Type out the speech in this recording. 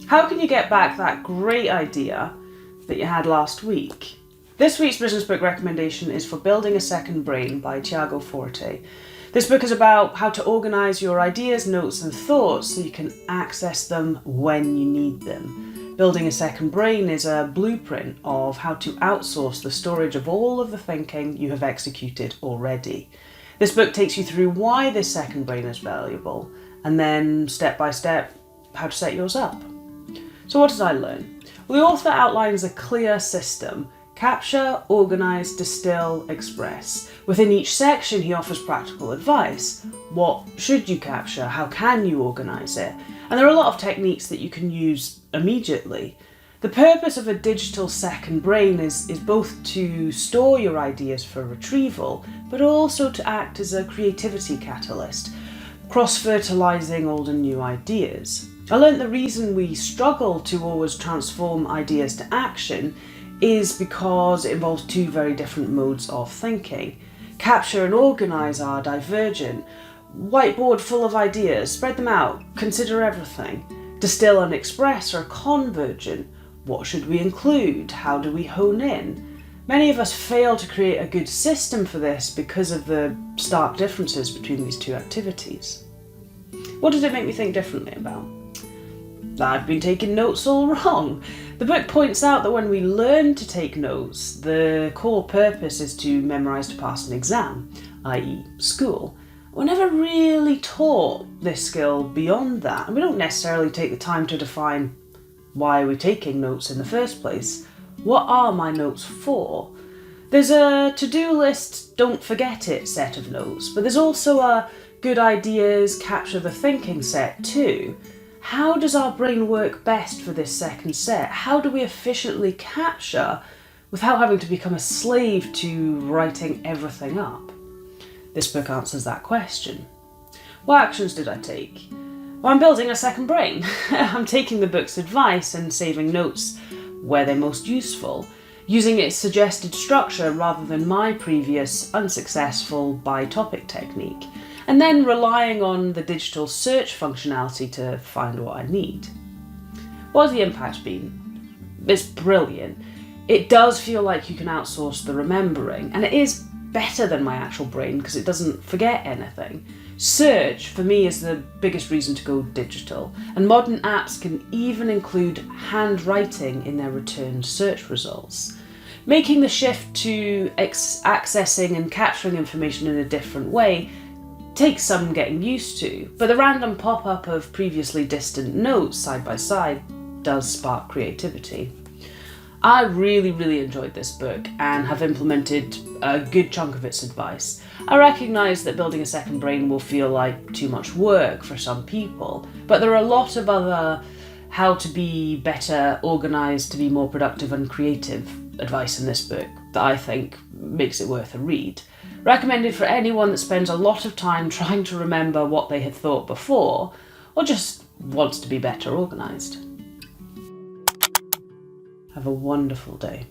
How can you get back that great idea that you had last week? This week's business book recommendation is for Building a Second Brain by Tiago Forte. This book is about how to organise your ideas, notes and thoughts so you can access them when you need them. Building a Second Brain is a blueprint of how to outsource the storage of all of the thinking you have executed already. This book takes you through why this second brain is valuable, and then step by step how to set yours up. So what did I learn? Well, the author outlines a clear system: capture, organise, distill, express. Within each section he offers practical advice. What should you capture? How can you organise it? And there are a lot of techniques that you can use immediately. The purpose of a digital second brain is both to store your ideas for retrieval, but also to act as a creativity catalyst, cross-fertilising old and new ideas. I learned the reason we struggle to always transform ideas to action is because it involves two very different modes of thinking. Capture and organise are divergent. Whiteboard full of ideas, spread them out, consider everything. Distill and express are convergent. What should we include? How do we hone in? Many of us fail to create a good system for this because of the stark differences between these two activities. What did it make me think differently about? I've been taking notes all wrong. The book points out that when we learn to take notes, the core purpose is to memorise to pass an exam, i.e. school. We're never really taught this skill beyond that, and we don't necessarily take the time to define why we're taking notes in the first place. What are my notes for? There's a to-do list, don't forget it set of notes, but there's also a good ideas, capture the thinking set too. How does our brain work best for this second set? How do we efficiently capture without having to become a slave to writing everything up? This book answers that question. What actions did I take? Well, I'm building a second brain. I'm taking the book's advice and saving notes where they're most useful, using its suggested structure rather than my previous unsuccessful by-topic technique, and then relying on the digital search functionality to find what I need. What has the impact been? It's brilliant. It does feel like you can outsource the remembering, and it is better than my actual brain because it doesn't forget anything. Search, for me, is the biggest reason to go digital, and modern apps can even include handwriting in their returned search results. Making the shift to accessing and capturing information in a different way takes some getting used to, but the random pop-up of previously distant notes side by side does spark creativity. I really enjoyed this book and have implemented a good chunk of its advice. I recognise that building a second brain will feel like too much work for some people, but there are a lot of other how to be better organised, to be more productive and creative advice in this book that I think makes it worth a read. Recommended for anyone that spends a lot of time trying to remember what they had thought before, or just wants to be better organised. Have a wonderful day.